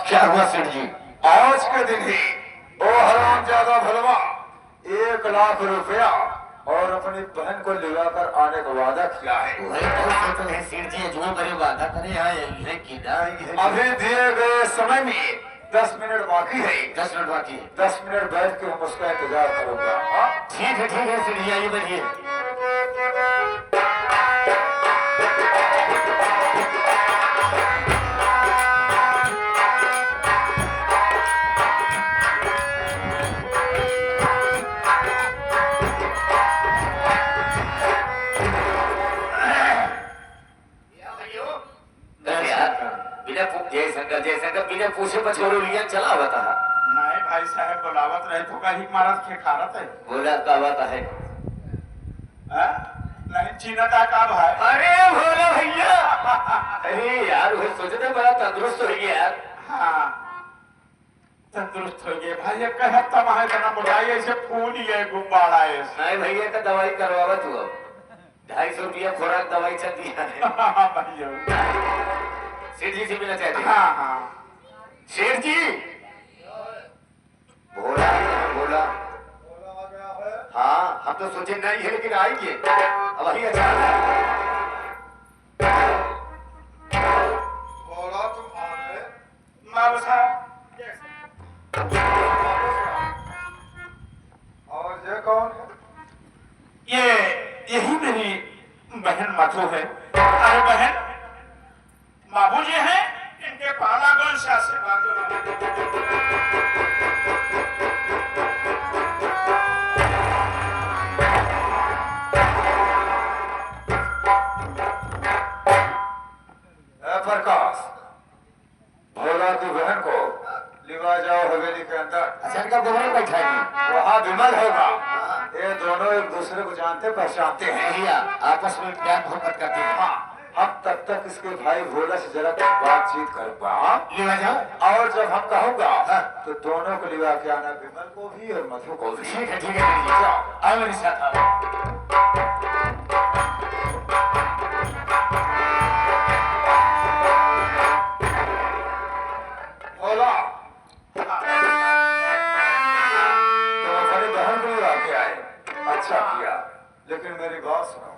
क्या हुआ सेठ जी? आज के दिन ही वो हरामजादा भलवा 1 लाख रुपया और अपनी बहन को लिवाकर आने का वादा किया है। वही तो सोच रहे सेठ जी, जो बड़े वादा करे है कि अभी दिए गए समय में 10 मिनट बाकी है। 10 मिनट बाकी है। 10 मिनट बैठ के हम उसका इंतजार करूंगा। ठीक है सेठ जी, आइए बैठिए। जय शंकर बिना पूछे पछोड़ो लिया चला बता। नहीं भाई साहब बुलावत रहे तो कहीं महाराज खेखारत है। बोला का बात है? नहीं चीनता का भाई। अरे भोला भैया, अरे यार वो सोचते बड़ा तंदुरुस्त हो गया यार। हाँ तंदुरुस्त हो गए भाई। ये कहता है तना बुलाई ऐसे फूल ही है गुब्बारा है। नहीं भैया का दवाई करवावा तू। अब 250 रुपया खुराक दवाई चलती है। सेठ जी से मिलना चाहते हैं? हाँ सेठ जी बोला बोला। हाँ हम तो सोचे नहीं है लेकिन आएंगे अब वही अचानक। बोला तुम आ गए। बाबू साहब और ये कौन है? यही मेरी बहन मधु है। अरे बहन बाबूजी हैं, इनके पालागंज से आशीर्वाद प्रकाश, भोला की बहन को लिवा जाओ हवेली के अंदर। अच्छा इनका दोनों बैठाएंगे। वहाँ विमल होगा। ये दोनों एक दूसरे को जानते पहचानते हैं। भैया आपस में प्यार मोहब्बत करते हैं। हाँ, हम तब तक इसके भाई भोला से जरा बातचीत करूंगा। लिवा जाओ और जब हम कहूंगा तो दोनों को लिवा के आना, विमल को भी और मधु को भी। ठीक है जाओ। आओ मेरे साथ आओ। भोला तो अपनी बहन को लिवा के आए, अच्छा किया। लेकिन मेरी बात सुनो।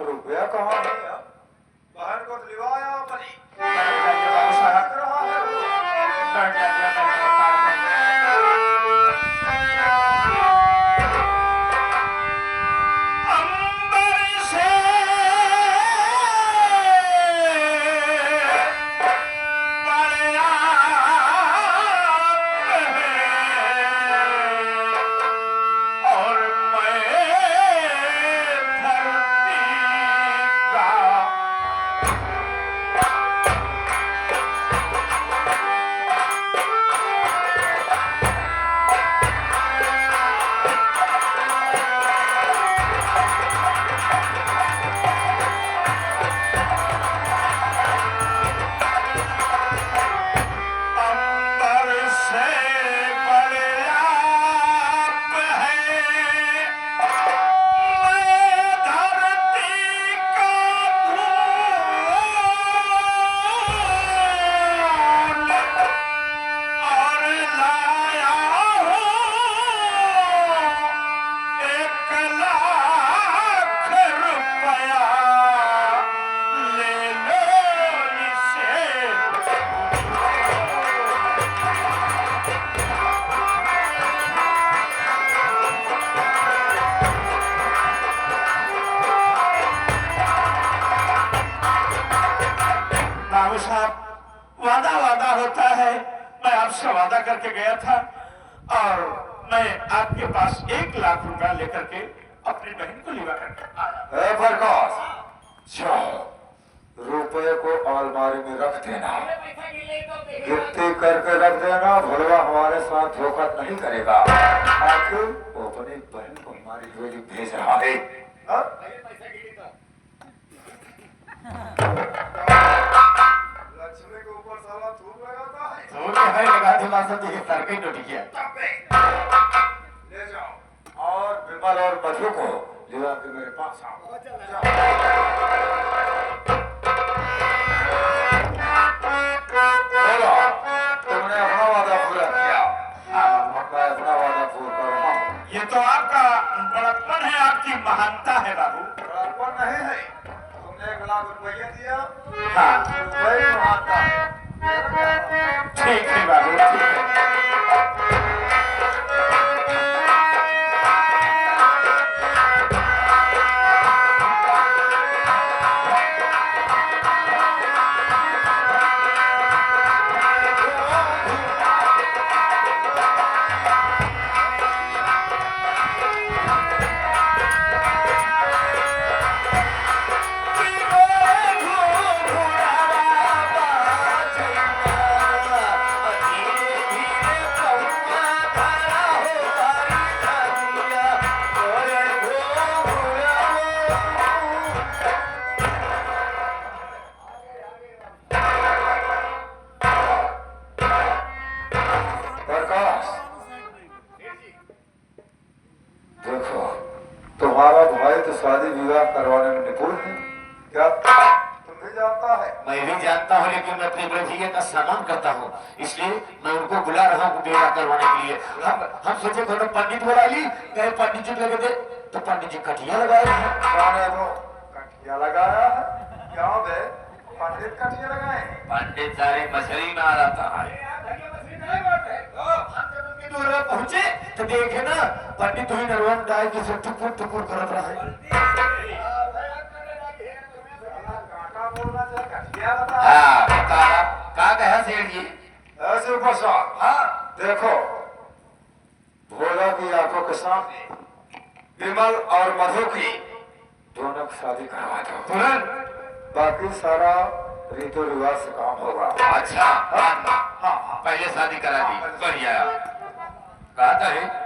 रुपया कहाँ है? बहन को दिलवाया अपनी। वादा वादा होता है। मैं आपसे वादा करके गया था और मैं आपके पास 1 लाख रुपया लेकर के अपनी बहन को लिवा करके आया। ए प्रकाश, जाओ रुपये को अलमारी में रख देना, गिनती करके रख देना। भोलवा हमारे साथ धोखा नहीं करेगा। आखिर वो अपनी बहन को हमारी डोली भेज रहा है। लक्ष्मी के ऊपर साला धूप लगाता है। धूप है लगा दी मां सब सर के नोटी किया। ले जाओ और विमल और मधु को लिवा के मेरे पास आओ। तुमने अपना वादा पूरा किया, मैं अपना वादा पूरा कर रहा हूँ। ये तो आपका बड़प्पन है, आपकी महानता है बाबू। बड़प्पन नहीं है, तुमने 1 लाख रुपये दिया। हाँ वही महानता है। ठीक है बाबू, ठीक है। तुम्हारा भाई तो शादी विवाह करवाने में निपुण है, क्या तुम भी जानता है? मैं भी जानता हूँ, लेकिन मैं अपने बड़े भैया का सम्मान करता हूँ, इसलिए मैं उनको बुला रहा हूँ विवाह करवाने के लिए। हम सोचे थोड़ा पंडित बुला ली, कहे पंडित जी लगे थे तो पंडित जी कटिया लगाए हैं। तो कटिया लगाया है क्या बे? पंडित कटिया लगाए? पंडित सारे मछली मार आता है। पहुंचे तो देखे ना पंडित हुई नरवन गाय की से टुकुर टुकुर करत रहा है। हाँ का कहा सेठ जी? ऐसे प्रसाद, हाँ देखो भोला की आंखों के सामने विमल और मधु की दोनों की शादी करवा दो तुरंत, बाकी सारा रीति रिवाज से काम होगा। अच्छा हाँ, पहले शादी करा दी, बढ़िया। कहा है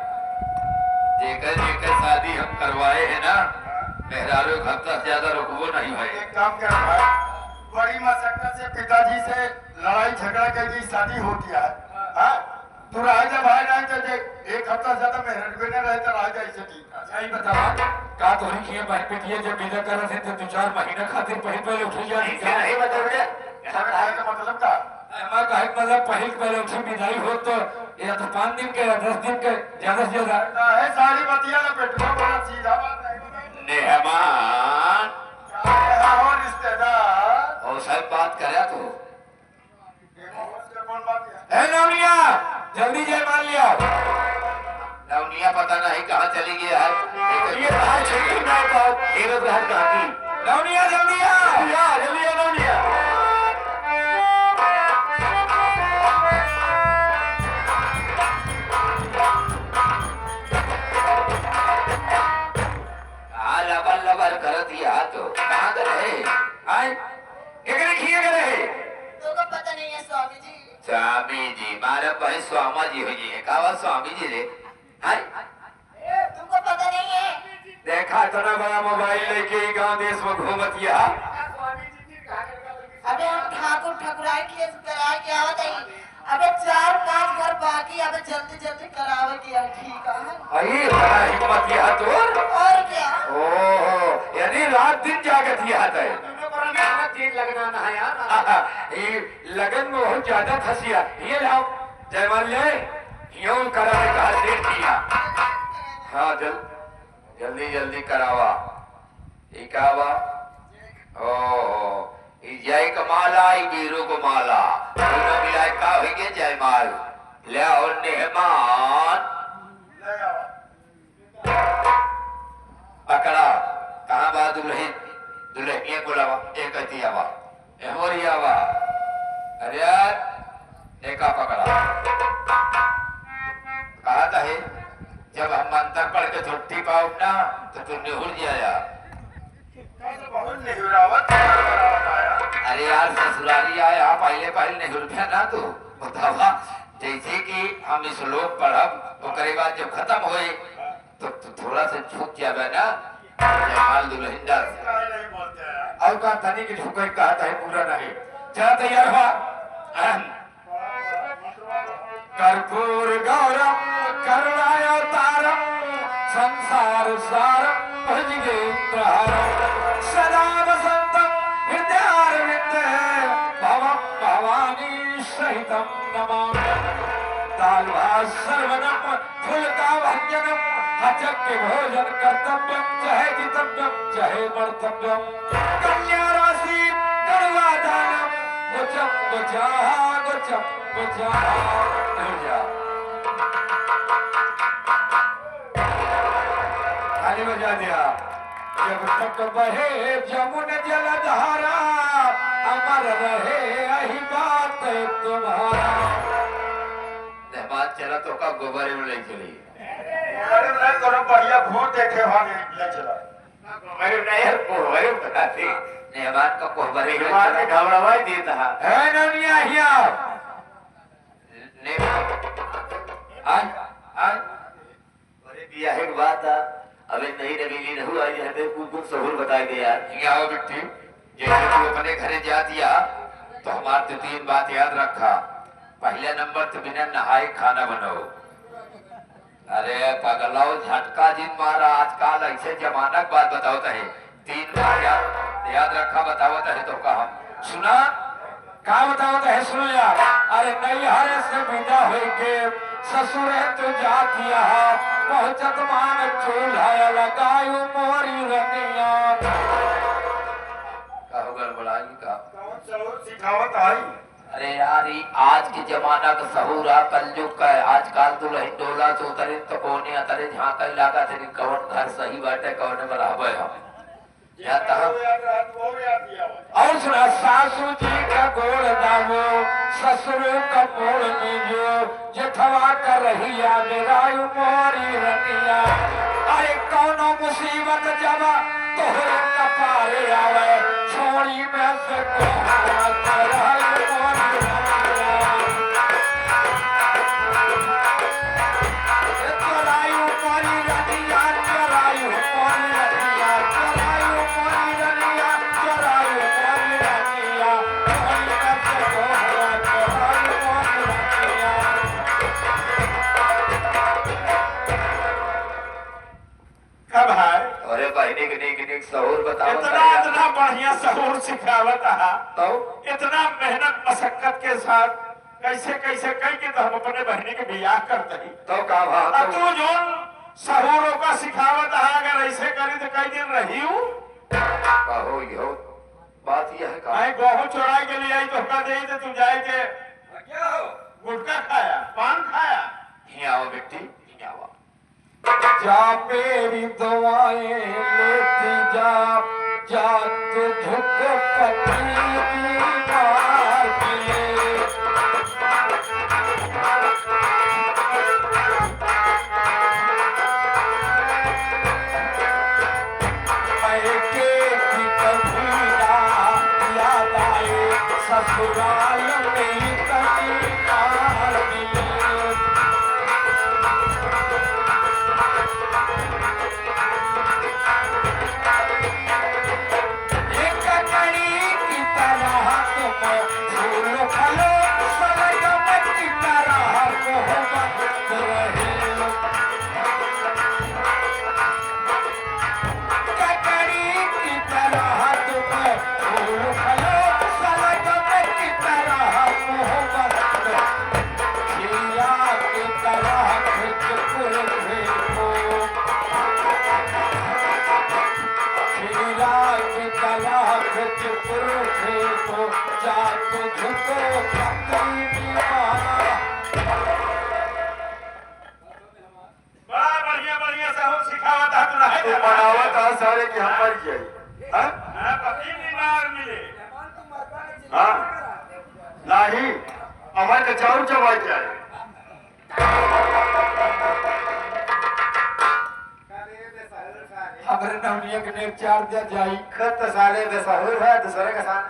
जेकर शादी हम करवाए है ना, मेहरारू हफ्ता से ज्यादा रुकवो नहीं भाई। एक काम कर भाई, बड़ी मशक्कत से पिताजी से लड़ाई झगड़ा करके शादी होती है। हाँ तू राजा भाई नहीं तो 1 हफ्ता ज्यादा मेहनत में रहे तो राजा ऐसे ठीक है। सही बतावा का तो ही किए बात पे किए जब विदा कर रहे थे 2-4 महीना खातिर पहले उठ जा नहीं बताओगे का मतलब का हमारा कहे मतलब पहले उठी विदाई हो तो या तो 5 दिन के या 10 दिन के ज्यादा से ज्यादा है। सारी बतिया ना पेटवा बड़ा सीधा बात है। मेहमान हो रिश्तेदार और सब बात करे तो कौन बात है? ए नवनिया जल्दी जय मान लिया। नवनिया पता नहीं कहाँ चली गई है। ये कहाँ चली गई है? एक बार कहाँ की नवनिया जल्दी आ जल्दी आ नवनिया। लबर लबर कर दिया तो कहाँ गए? आए एकरे खिए गए? तुमको पता नहीं है स्वामी जी? स्वामी जी मारे भाई स्वामा जी हुई है, कहा स्वामी जी रे? हाय तुमको पता नहीं है? देखा इतना बड़ा मोबाइल लेके गांव देश में घूमतिया। अबे हम ठाकुर ठकुराई केस करा के आवत है। अबे 4-5 घर बाकी, अबे जल्दी जल्दी करावे के ठीक है। अरे बड़ा हिम्मत यह तो और क्या? ओहो यानी रात दिन जागत यह है। दिन लगना ना है यार। ये लगन में बहुत ज्यादा फंसिया। ये लाओ जयमाल ले यूं कराने का देख दिया। हाँ जल्दी जल्दी करावा इकावा। ओ जय कमाला बीरू को माला दोनों मिलाए का होंगे जयमाल ले और मेहमान पकड़ा। कहाँ बा दुल्हन दुल्हनिया बोलावा एक आवा एमोरियावा अरे यार देखा पकड़ा कहा था है जब हम मंत्र पढ़ के छुट्टी पाओ ना तो तू निहुर जाया। बहुत निहुरावत आया। अरे यार ससुराली आया पहले पहले निहुर गया ना तू बतावा। जैसे कि हम इस लोक पढ़ब तो करे बाद जब खत्म होए तो थोड़ा सा छूट जावे ना जयमाल दुल्हन नहीं बोलते हैं। और का तनी की ठुकाई कहा था पूरा नहीं। चला तैयार हुआ। कर्पूर गौरम करुणावतारम संसार सारम भुजगेन्द्रहारम सदा वसंतम हृदयारविंदे भवम भवानी सहितम नमामि। दाल भात सर्वनम फुलका भंजनम हचक के भोजन कर्तव्यम चाहे जितव्यम चाहे मर्तव्यम कन्या राशि गणवा दानम गुचम गुचा गुचम गुचा गुचा। ताली बजा दिया। जब तक बहे जमुन जलधारा अमर रहे यही बात तुम्हारा। मेहमान चला तो का गोबर में ले चली। अरे नहीं तो बढ़िया भूत देखे भागे ले चला। मेरे नहीं गोबर बताते मेहमान का गोबर में मेहमान ने घबरावाई देता है। है ननिया हिया ने आज आज अरे बिया है बात है अबे नहीं रवीली नहीं हुआ ये हमें कुछ सहूर बताए दे यार। ये आओ बिट्टी जैसे तू अपने घरे जा दिया तो हमारे तो 3 बात याद रखा। पहले नंबर तो बिना नहाए खाना बनाओ। अरे पगलाओ झटका जिन मारा आजकल ऐसे जमाना की बात बताओ है 3 बात याद रखा बताओ है तो का हम सुना का बताओ है सुनो यार। अरे नहीं हरे से विदा हुई के ससुर तू जातिया पहुंचत मान चूल्हा लगायू मोरी रनिया। कहो गड़बड़ाई का कौन सहूर सिखावत आई। अरे यार ये आज के जमाना का सहूरा कलयुग का है। आजकल तो लही डोला से उतरे तो कोने अतरे झांका इलाका से कौन घर सही बाटे कौन बराबर हम या और सुना सासू जी का गोड़ दावो ससुर का मोड़ मीजो जथवा कर रहिया मेरा मोरी रनिया। अरे कौनो मुसीबत जब तोहरे कपारे आवे छोड़ी में से कोहरा कर मोरी रनिया। चरायू मोरी रनिया चरायू मोरी रनिया चरायू मोरी रनिया चरायू मोरी रनिया छोड़ी में से कोहरा कर मोरी रनिया। कब है अरे बहने के सहूर बताओ इतना इतना बढ़िया सहूर सिखावत है तो इतना मेहनत मशक्कत के साथ कैसे कैसे कह के तो हम अपने बहने के बियाह करते ही तो का अब बात तू जो सहूरों का सिखावत है अगर ऐसे करी तो कई दिन रही हूँ। कहो यो बात यह है का मैं गेहूं चुराई के लिए आई तो हुक्का दे तो तू जाए के गुटखा खाया पान खाया। यहाँ आओ बेटी यहाँ आओ। जा मेरी दुआएं लेती जा जा तू झुक पति बीमार के। मैके की कभी ना याद आए ससुराल में कभी मार मिले। एक ककड़ी की तरह तुम फूल फलो सरगम की तरह मोहब्बत रहे। ककड़ी की तरह तुम फूल फलो सरगम की तरह मोहब्बत खिया की तरह खुद को खीरा की तलाश पुरुषे को जातो झुको पति बीमार। बड़ा बढ़िया बढ़िया सहूर सिखावत है तू नहीं तू दे बनावत आ सारे की हम मर जाई। हाँ? पति बीमार मिले। हाँ? नहीं अमर के चारू चबाई जाए हमारे नवनिया के नेक चार दिया जाई खत साले बेसहुर है दूसरे के साथ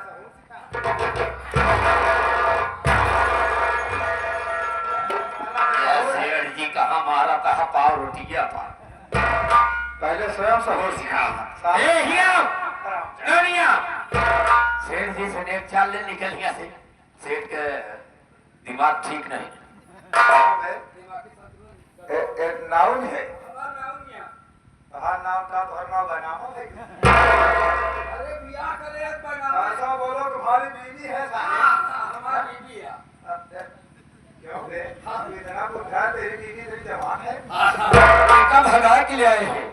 सेठ जी कहाँ मारा कहाँ पाव रोटी गया था। पहले स्वयं सहूर सिखा ए हिया नवनिया सेठ जी से नेक चाल ले निकल गया से सेठ के दिमाग ठीक नहीं। एक नाउन है हाँ नाम का धर्मा बनाओ अरे बियाह करे एक बनाओ ऐसा बोलो तुम्हारी बीवी है हमारी बीवी है क्यों बे इतना बुढ़ा तेरी बीवी तेरी जवान है का भगा के ले आए हैं।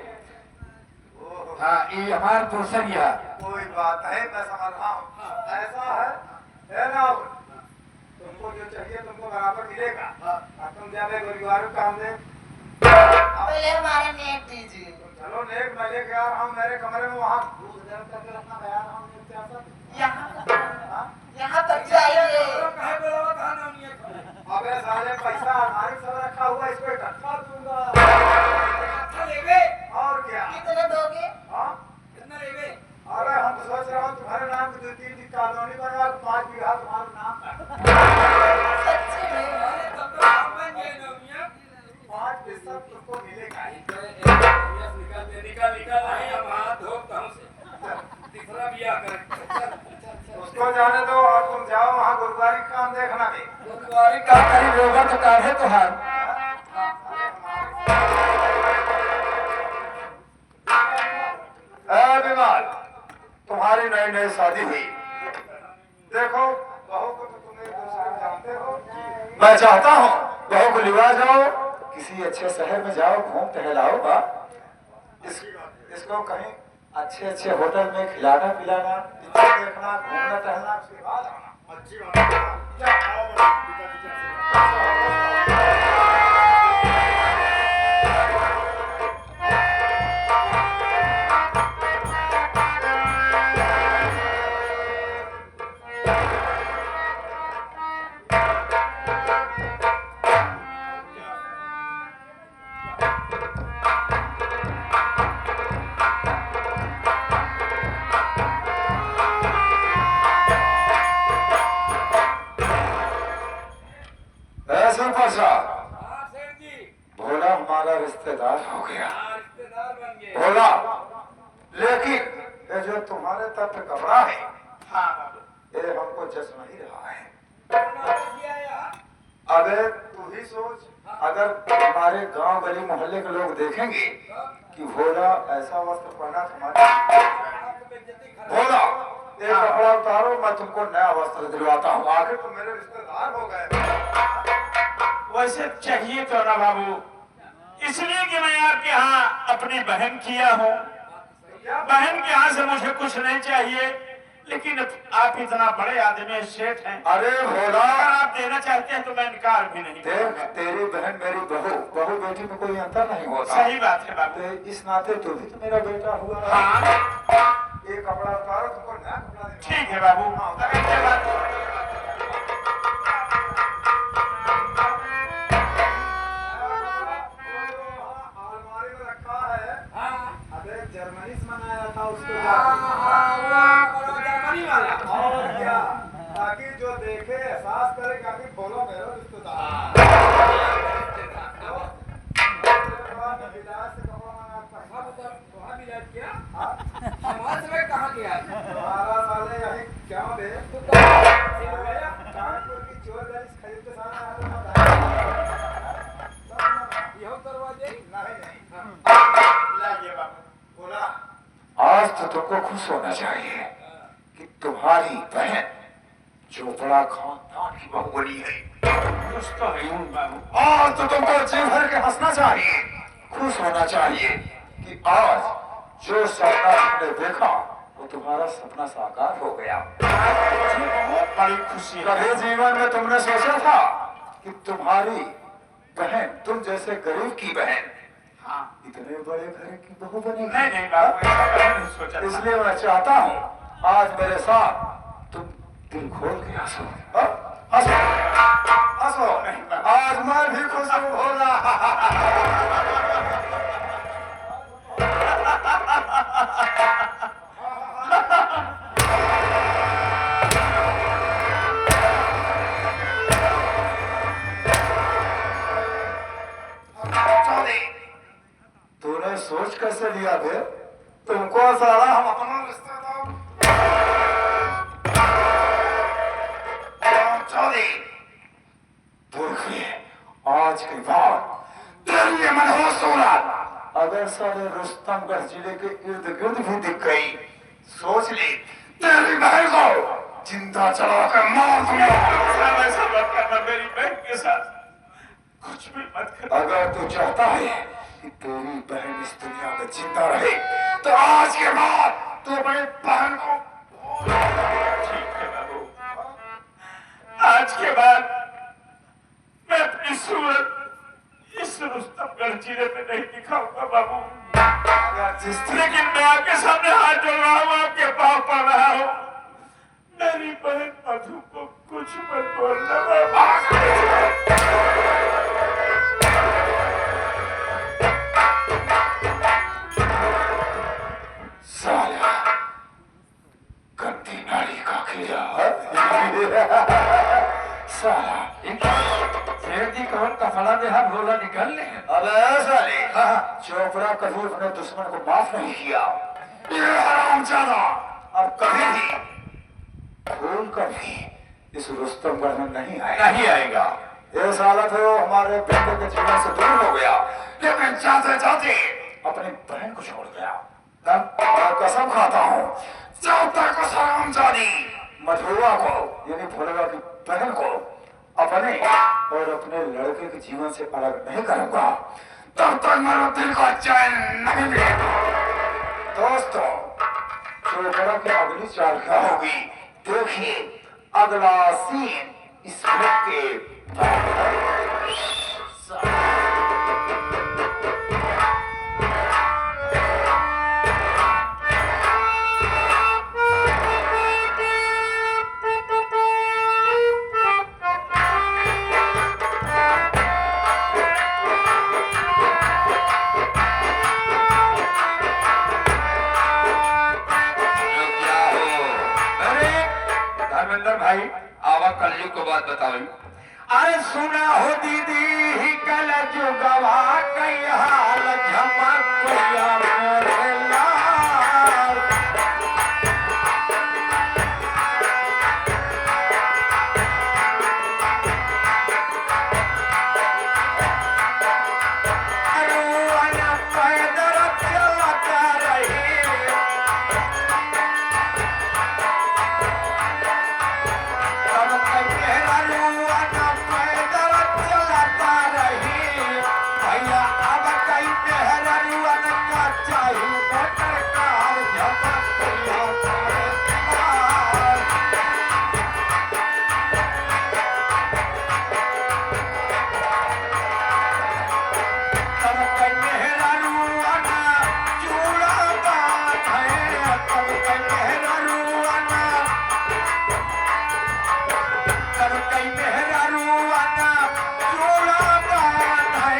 ओहो, हाँ ये हमारा दोस्त है। कोई बात है मैं समझ रहा हूँ ऐसा है ना तुमको जो चाहिए तुमको बराबर मिलेगा और तुम जब एक गुरुवार काम दे पहले हमारा नेक दीजिए। चलो नेक मैं लेके आ रहा हूँ मेरे कमरे में वहाँ दूध गर्म करके रखना मैं आ रहा हूँ नेक प्यासा यहाँ तक जाइए। कहे बोला था ना उन्हें अबे साले पैसा अलमारी सब रखा हुआ इसको इकट्ठा दूंगा अच्छा लेवे और क्या कितने दोगे? हाँ कितना लेवे अरे हम तो सोच रहे हो तुम्हारे नाम की 2-3 की कॉलोनी बनवा 5 बीघा तुम्हारे नाम का सच्ची में? अरे तब तो हम बन गए ना मियां 5% तुमको मिलेगा ही निकल नहीं हम हाथ धोता हूं से तीसरा बियाह कर उसको जाने दो और तुम जाओ वहाँ गुरुवारी काम देखना भी गुरुवारी का कहीं रोगा तो काढ़े तो हार बीमार तुम्हारी नई नई शादी हुई देखो बहू को तो तुम एक दूसरे को जानते हो मैं चाहता हूँ बहू को लिवा जाओ किसी अच्छे शहर में जाओ घूम टहलाओ बा इसको कहीं अच्छे अच्छे होटल में खिलाना पिलाना पिक्चर देखना घूमना टहलना उसके बाद आना अच्छी हां सेठ जी भोला हमारा रिश्तेदार हो गया रिश्तेदार बन गए भोला लेकिन ये जो तुम्हारे तट कपड़ा है हाँ बाबू ये हमको जस नहीं रहा है कौन किया यार अबे तू ही सोच अगर हमारे गांव गली मोहल्ले के लोग देखेंगे कि भोला ऐसा वस्त्र पहना तुम्हारे भोला ये कपड़ा उतारो मैं तुमको नया वस्त्र दिलवाता हूँ आखिर तुम मेरे रिश्तेदार हो गए वैसे चाहिए तो ना बाबू इसलिए कि मैं आपके यहाँ अपनी बहन किया हूँ बहन के यहाँ से मुझे कुछ नहीं चाहिए लेकिन आप इतना बड़े आदमी सेठ हैं अरे भोला अगर आप देना चाहते हैं तो मैं इनकार भी नहीं देख करूंगा। तेरी बहन मेरी बहू बेटी में कोई अंतर नहीं होता सही बात है बाबू तो इस नाते तू भी तो मेरा बेटा हुआ हाँ ये कपड़ा उतारो तुमको नया कपड़ा देना ठीक है बाबू अगर ये बात अलमारी में रखा है हां अबे जर्मनी से मंगाया था उसको जर्मनी वाला और क्या ताकि जो देखे एहसास करे कि आखिर बोलो मेरा रिश्तेदार विलास से कपड़ा मंगाता है वहां भी लग गया हाँ? समाज में कहां गया तुम्हारा साले यही क्या बे गया कानपुर की चोर गली खरीद के सामने आया था यह दरवाजे नहीं लाइए बाबू बोला आज तो तुमको खुश होना चाहिए कि तुम्हारी बहन जो बड़ा खानदान की बहू बनी है कुछ तो है हूँ बाबू आज तो तुमको जी भर के हंसना चाहिए खुश होना चाहिए कि आज जो सपना तुमने देखा वो तुम्हारा सपना साकार हो गया मुझे बहुत बड़ी खुशी है कभी जीवन में तुमने सोचा था कि तुम्हारी बहन तुम जैसे गरीब की बहन हाँ इतने बड़े घर की बहू बनेगी नहीं नहीं बाबू ऐसा कभी नहीं सोचा था। इसलिए मैं चाहता हूँ आज मेरे साथ तुम दिल खोल के हंसो हाँ? हंसो हंसो, आज मैं भी खुश हूँ भोला। तूने सोच कैसे लिया बे? तुमको सारा हम अपना रिश्तेदार देखिए, आज के बाद तेरी ये मनहूस सूरत अगर सारे रुस्तमगढ़ जिले के इर्द गिर्द भी दिख गई, सोच ली तेरी बहन को जिंदा चढ़ा कर मार दूंगा। ऐसा मत करना मेरी बहन के साथ, कुछ भी मत कर। अगर तू चाहता है कि तेरी बहन इस दुनिया में जिंदा रहे, तो आज के बाद तू अपनी बहन को ठीक है बाबू, आज के बाद मैं अपनी सूरत इस रुस्तमगढ़ जिले में नहीं दिखाऊंगा बाबू। जिस दिन लेकिन मैं आपके सामने हाथ जोड़ रहा हूँ, आपके पाँव पड़ रहा हूँ, मेरी बहन मधु को कुछ मत बोलना बाबू। साला गंदी नाली का कीड़ा। साला शेर जी कौन कफड़ा देहा भोला निकल ले। अब साले चोपड़ा कभी अपने दुश्मन को माफ नहीं किया। ये हरामजादा अब कभी भी खून कभी इस रुस्तमगढ़ में नहीं आएगा। नहीं आएगा। ये साला तो हमारे बेटे के जीवन से दूर हो गया, लेकिन जाते जाते अपनी बहन को छोड़ गया। तब मैं कसम खाता हूँ, जब तक उस हरामजादी मधुआ को यानी भोलवा की बहन को अपने और अपने लड़के के जीवन से अलग नहीं करूंगा, तब तक मेरे दिल को चैन नहीं मिलेगा। दोस्तों, चोपड़ा की अगली चाल क्या होगी, देखिए अगला सीन इस फिल्म के धर्मेंद्र भाई आवा कलयुग को बात बताओ। अरे सुना हो दीदी ही कल जुगवा कई हाल झमकिया मोरे लाल। रुअन पैदल चलत रही, तब कहे रुअन पैदल चलत रही। भैया अब कई पहर रुअन का चाही मोटर कार झमकिया मोरे लाल। तब कहे रुअन चूड़ा बांधे, तब कहे रुअन, तब कहे रुअन चूड़ा बांधे,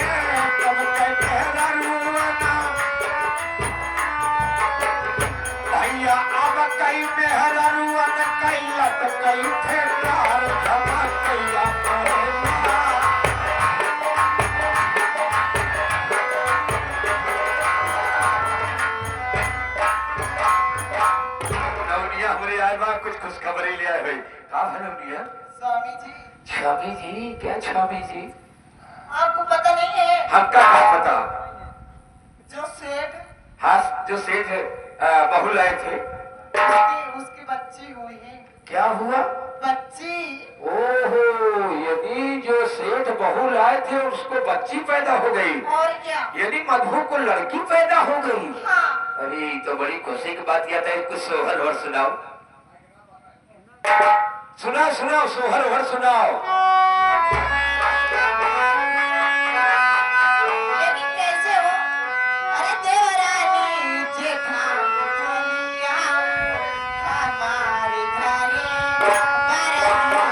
तब कहे रुअन भैया अब कई मेहर रुअन कैलत कई ठेकार झमकिया मोरे लाल। नवनिया हमारे आए बा कुछ खुशखबरी ले आए भाई। कहा है नवनिया? स्वामी जी, छामी जी, क्या छामी जी? आपको पता नहीं है हमका क्या पता। जो सेठ हाँ, जो सेठ बहू लाए थे। उसकी बच्ची हुई है। क्या हुआ? बच्ची ओहो, यदि जो सेठ बहू लाए थे उसको बच्ची पैदा हो गई, और क्या। यदि मधु को लड़की पैदा हो गई। हाँ, अरे तो बड़ी खुशी की बात यह था। कुछ सोहर वर सुनाओ। सुनाओ सुनाओ, सोहर वर सुनाओ। लेकिन कैसे हो? अरे देवरानी जेठानिया हमारे घरे बरहुआ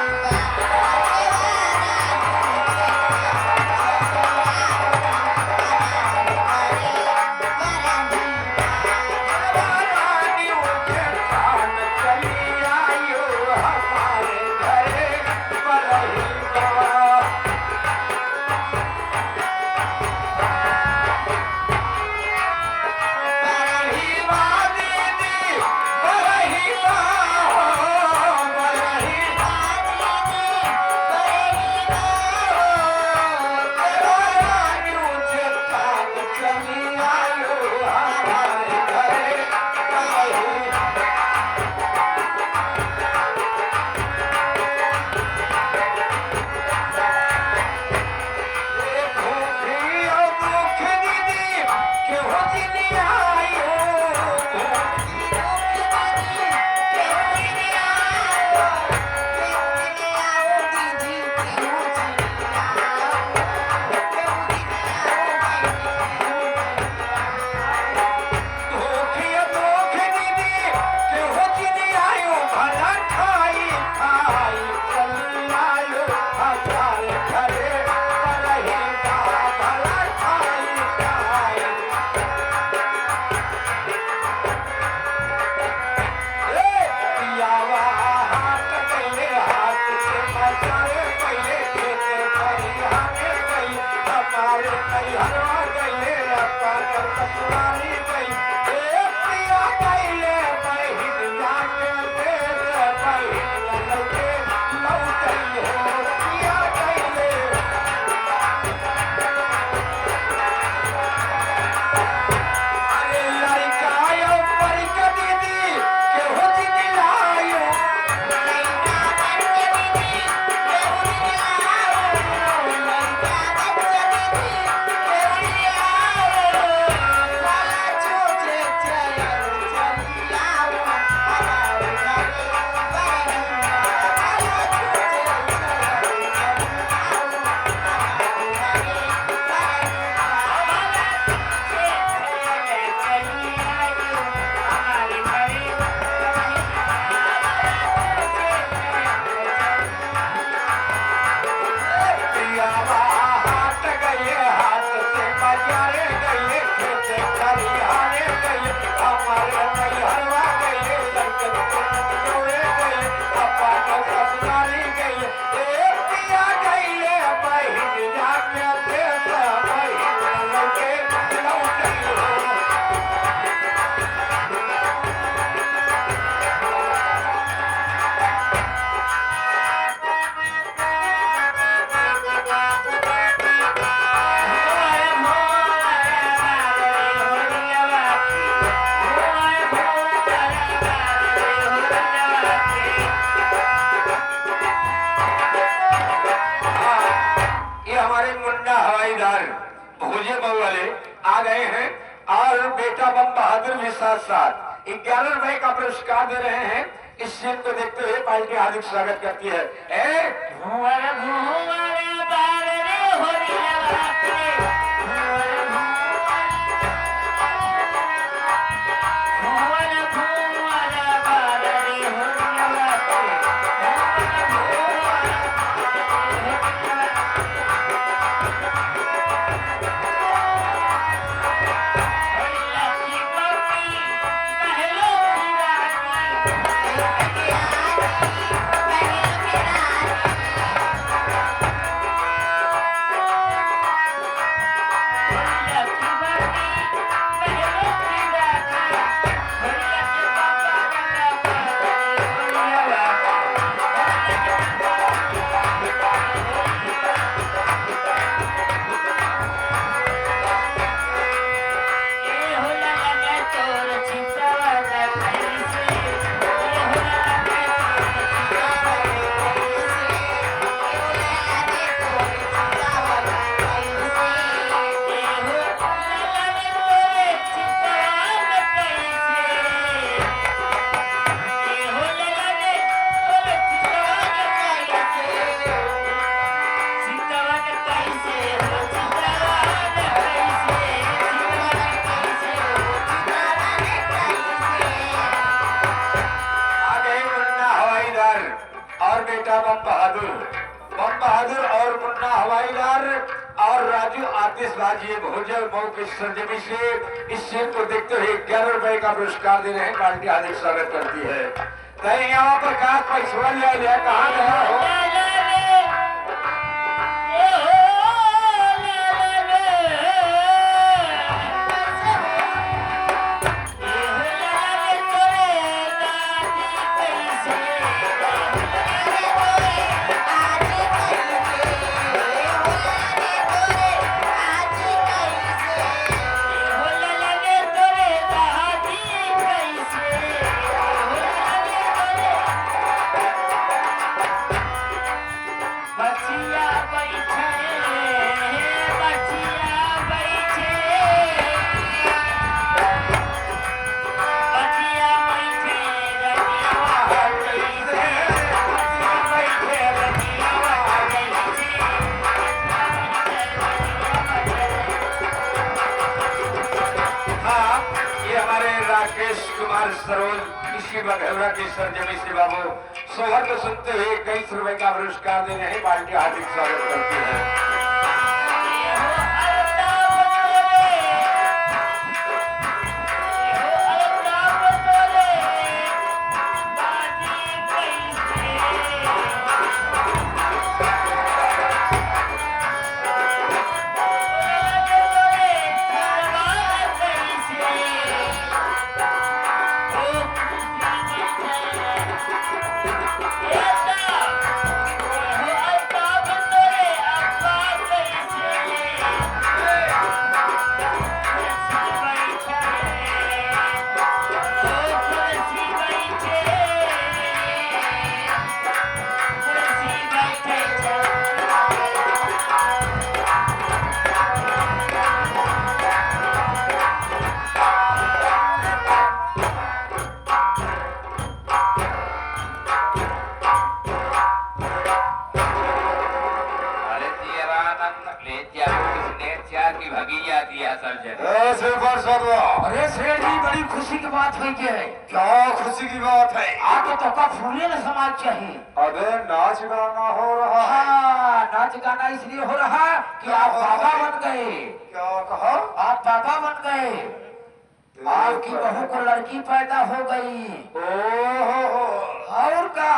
भोजे बहू वाले आ गए हैं और बेटा बम बहादुर भी साथ साथ 11 रुपए का पुरस्कार दे रहे हैं। इस सीन को देखते हुए पार्टी हार्दिक स्वागत करती है। भुवर भुवर बार रे होरिया बाटे, भुवर भुवर बार रे होरिया बाटे, होरिया की बम्मी महलो पुरानी, होरिया की बम्मी महलो पुरानी, होरिया के पापा गंगा पार होरिया बाटे। ए होला लगे तोर चितवा न कैसे, ए होला लगे तोर ए होला लगे तोरे चितवा न कैसे, ए होला लगे तोरे चितवा न कैसे, चितवा न कैसे हो चितवा न कैसे, आ गए मुन्ना हवाईदार और बेटा बम बहादुर और मुन्ना हवाईदार और राजू आतिशबाजी भोजल मऊ की सरजमी से इस सीन को देखते हुए 11 रुपए का पुरस्कार दे रहे हैं। पार्टी हार्दिक स्वागत करती है। कहीं यहाँ पर कहा पैसा लिया कहाँ गया हो? बचिया बैठे, बचिया बैठे, बचिया बैठे रनिया कैसे, बचिया बैठे रनिया हाँ, ये हमारे राकेश कुमार सरोज इसी बघेवरा की सरजमी से बाबू सोहर को सुनते हुए 21 रुपए का पुरस्कार दे रहे हैं। पार्टी हार्दिक स्वागत करती है। ऐसे बरसतवा। अरे सेठ जी बड़ी खुशी की बात हुई है। क्या खुशी की बात है? आपको तो का फूले न समाज चाहिए। अबे नाच गाना हो रहा है। हाँ, नाच गाना इसलिए हो रहा कि आप बाबा बन गए। क्या कहा? आप बाबा बन गए, आपकी बहू को लड़की पैदा हो गई। ओहो, और का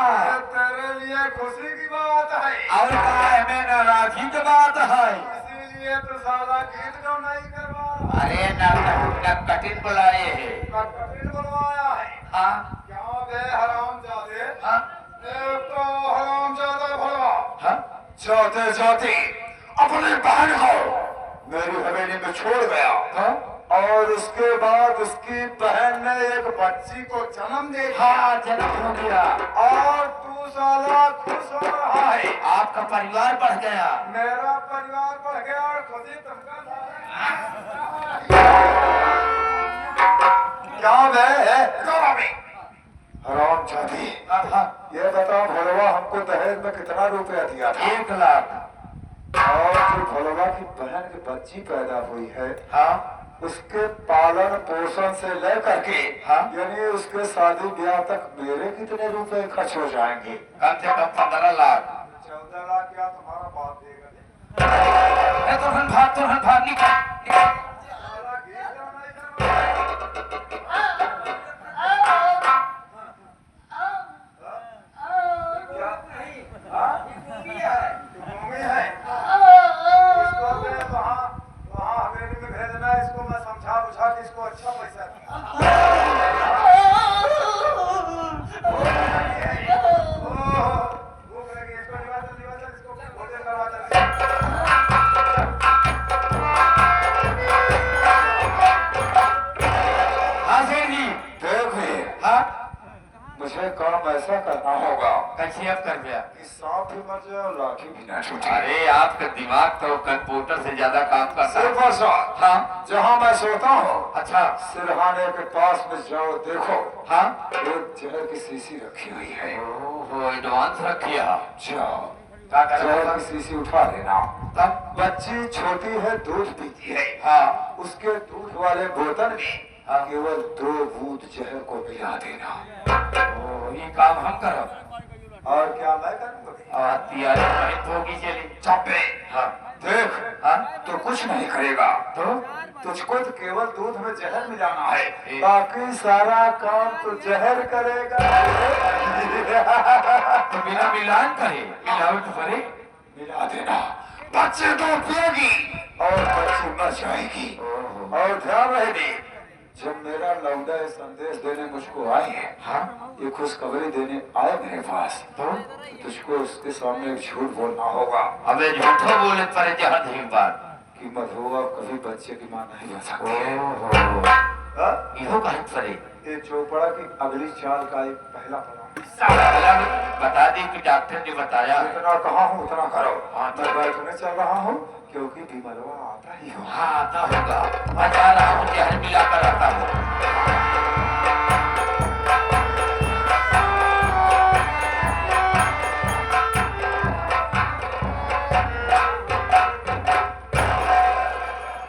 तेरे लिए खुशी की बात है। और का हमें नाराजगी की बात है। इसीलिए तो साला गीत गाना नहीं करवा रहा। अरे नक कठिन बुलाए है। कठिन बनवाया है। हाँ क्या बे हरामजादे? हाँ एक तो हरामजादा भला हाँ जाते जाते अपनी बहन को मेरी हवेली में छोड़ गया। हाँ और उसके बाद उसकी बहन ने एक बच्ची को जन्म दे दिया। हाँ, जन्म हो गया और तू साला खुश हो रहा है। आपका परिवार बढ़ गया। मेरा परिवार बढ़ गया और खुशी तुमका क्या है हराम जाती। ये बताओ भोलवा हमको दहेज में कितना रुपया दिया था? 1 लाख। और जो भोलवा की बहन की बच्ची पैदा हुई है, हाँ उसके पालन पोषण से लेकर के, हाँ यानी उसके शादी ब्याह तक मेरे कितने रुपए खर्च हो जाएंगे? कम से कम 15 लाख। 14 लाख क्या तुम्हारा बाप देगा? तुरंत भाग निकल। इसको मैं समझा बुझा के इसको अच्छा पैसा दूंगा। हाँ सेठ जी। देखिए, हाँ मुझे काम ऐसा करना होगा कैसे अब कर गया? कि सांप भी मर जाए और लाठी भी ना छूटे। अरे आपका दिमाग तो कंप्यूटर से ज्यादा काम करता है। सिर्फ साहब, हाँ जहाँ मैं सोता हूँ, अच्छा सिरहाने के पास में जाओ, देखो हाँ एक जहर की शीशी रखी हुई है। ओहो एडवांस रखिए आप। जाओ, क्या जहर कर की शीशी उठा लेना। तब बच्ची छोटी है, दूध पीती है। हाँ उसके दूध वाले बोतल में केवल 2 बूंद जहर को मिला देना। ये काम हम करब और क्या मैं करूँगा? और तैयारी नहीं होगी चली। चुप्पे। हाँ देख, हाँ तो कुछ नहीं करेगा, तो तुझको तो केवल दूध में जहर मिलाना है, बाकी सारा काम तो जहर करेगा। तो बिना मिलान करे मिलावट करे। मिला देना, बच्चे तो पिएगी और बच्ची मर जाएगी। और ध्यान रहे, जब मेरा लौंडा ये संदेश देने मुझको आए हैं, हाँ ये खुशखबरी देने आए मेरे पास, तो तुझको उसके सामने एक झूठ बोलना होगा अबे झूठो बोले पर जहर नहीं बात। कि मधुआ कभी बच्चे की मां नहीं बन सकती। ओहो इहो कहत परे। ये चोपड़ा की अगली चाल का एक पहला पड़ाव। बता दी कि डॉक्टर ने बताया। जितना कहा हूँ उतना करो। हाँ, तो मैं बैठने चल रहा हूँ क्योंकि बिमलवा आता ही हो। हाँ आता होगा। मैं जा रहा हूँ, जहर मिलाकर आता हूँ।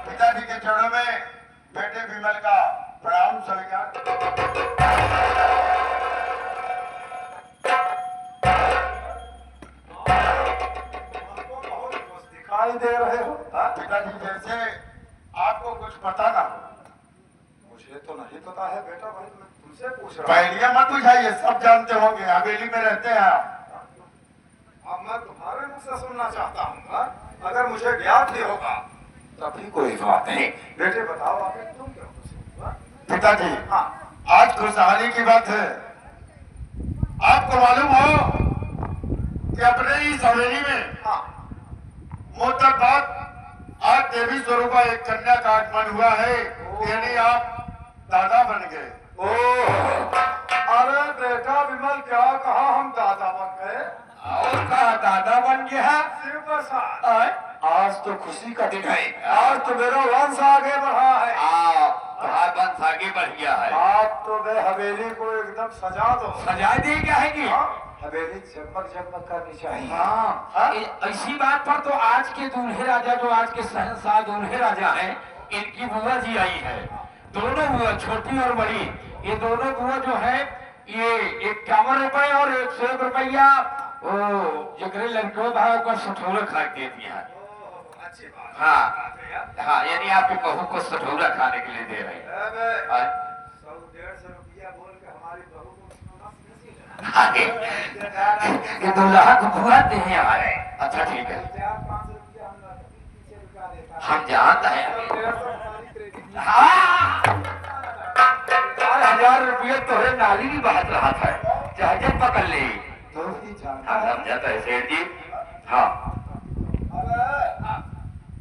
पिताजी के चरणों में बेटे बिमल का प्रणाम स्वीकार। दिखाई दे रहे हो पिताजी, जैसे आपको कुछ पता ना हो। मुझे तो नहीं पता है बेटा, भाई मैं तुमसे पूछ रहा हूँ। पहलिया मत बुझाइए, सब जानते होंगे, हवेली में रहते हैं आप। अब मैं तुम्हारे मुख से सुनना चाहता हूँ। अगर मुझे ज्ञात भी होगा तभी कोई बात नहीं। बेटे बताओ, आगे तुम क्यों खुश हो? पिताजी हाँ, आज खुशहाली की बात है। आपको मालूम हो कि अपने इस हवेली में हाँ, मुद्दत बाद आज देवी स्वरूपा एक कन्या का आगमन हुआ है, यानी आप दादा बन गए। ओह, अरे बेटा विमल, क्या कहा हम दादा बन गए? और कहा दादा बन गया। शिव प्रसाद, आज तो खुशी का दिन है। आज तो मेरा वंश आगे बढ़ा है। भाई बंस आगे बढ़ गया है। आज तो मैं हवेली को एकदम सजा दो। सजा दी क्या है कि? हवेली जगमग जगमग करनी चाहिए। हाँ ऐसी बात पर तो आज के दूल्हे राजा, जो आज के शहंशाह दूल्हे राजा हैं, इनकी बुआ जी आई है। दोनों बुआ, छोटी और बड़ी, ये दोनों बुआ जो है ये 51 रुपए और 101 रुपया वो जगरे लड़कों भाव का सठौरा खा के दिया है। अच्छी बात। हाँ हाँ, यानी आपकी बहू को सठौरा खाने के लिए दे रहे हैं। 100-150 रुपया बोल के हमारी बहू को ये दूल्हा को बुआ दे आ रहे हैं। अच्छा ठीक है, 4-5 रुपया हम पीछे रुका देता है। हम जानते हैं। 150 हमारी क्रेडिट। हाँ 4,000 रुपये तोरे नाली भी बहत रहा था, जहाजे पकड़ ली। तो ही जानता हाँ है। समझा है सेठ जी। हाँ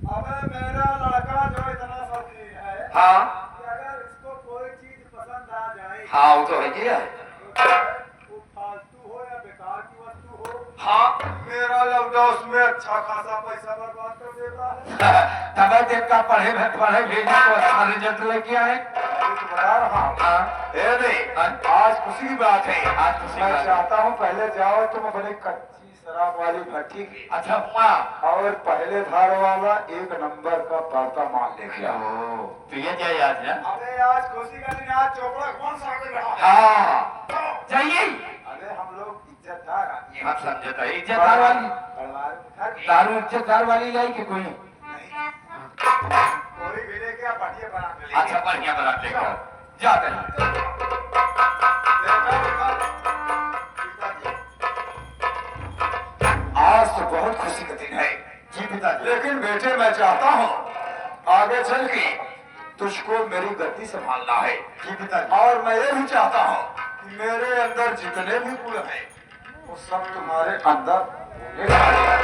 अबे मेरा लड़का जो इतना शौकीन है, हाँ कि अगर इसको कोई चीज पसंद आ जाए, हाँ वो तो है जी। वो फालतू हो या बेकार की वस्तु हो, हाँ, मेरा लौटा उसमें अच्छा खासा पैसा बर्बाद कर देता है। तब देख का पढ़े भेजे तो अच्छा रिजल्ट लेके आए। तो बता रहा हूँ। हाँ, ए नहीं, हाँ। आज खुशी की बात है। आज खुशी की मैं बात है। चाहता हूँ पहले जाओ तुम अपने कच्ची शराब वाली भट्टी की अच्छा हुआ। और पहले धार वाला 1 नंबर का पाता मान लेके आओ। तो ये जाए आज ना। अरे आज खुशी का दिन, आज चोपड़ा कौन सा आगे रहा? हाँ, जाइए। अरे हम लोग इज्जतदार आदमी हैं। आप समझता है इज्जतदार वाली परिवार में घर की दारू इज्जतदार वाली लाई कि कोई? नहीं। कोई भी लेके आप बढ़िया बना के लेके। अच्छा बढ़िया बना लेकर जाते हैं। आज तो बहुत खुशी का दिन है। जी पिताजी। लेकिन बेटे मैं चाहता हूँ आगे चल के तुझको मेरी गद्दी संभालना है। जी पिताजी। और मैं ये भी चाहता हूँ कि मेरे अंदर जितने भी गुण हैं वो सब तुम्हारे अंदर होने चाहिए।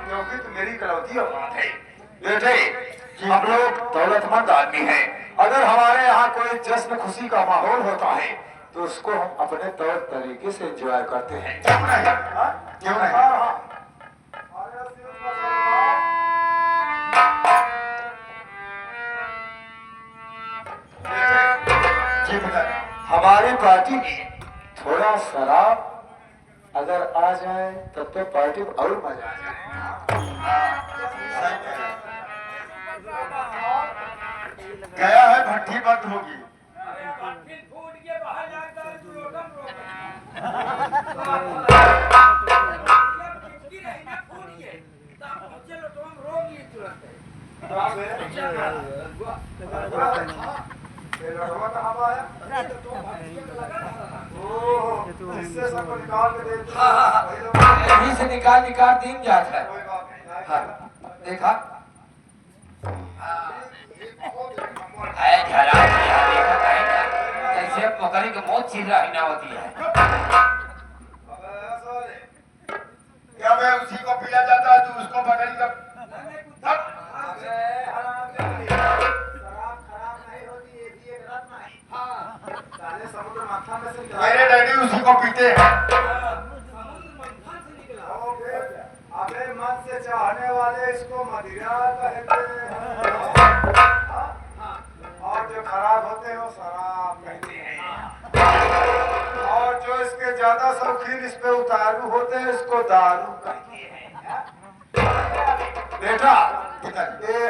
क्योंकि तुम मेरी इकलौती औलाद है। बेटे हम लोग दौलतमंद आदमी हैं। अगर हमारे यहाँ कोई जश्न खुशी का माहौल होता है तो उसको हम अपने तौर तरीके से एंजॉय करते हैं। क्यों नहीं? हाँ? क्यों नहीं? हाँ, हाँ। जी पिताजी। हमारी पार्टी में थोड़ा शराब अगर आ जाए तब तो पार्टी में और मजा आ जाए। गया है भट्टी बंद होगी। फिर फूट के बाहर जाकर रोकम चलो तो हम रोक लिए तुरंत। इससे सबको निकाल के देते यहीं से निकाल दिन जाता है। हाँ, देखा है झरा देखा है ना? जैसे मकड़ी की मौत चीज रही ना होती है। क्या मैं उसी को पिया जाता है तू उसको पकड़ कर मेरे डैडी उसी को पीते हैं। अपने मन से चाहने वाले इसको मदिरा कहते हैं और जो खराब होते हैं वो शराब कहते हैं और जो इसके ज्यादा शौकीन इस पे उतारू होते हैं इसको दारू कहते हैं। बेटा पिताजी। ये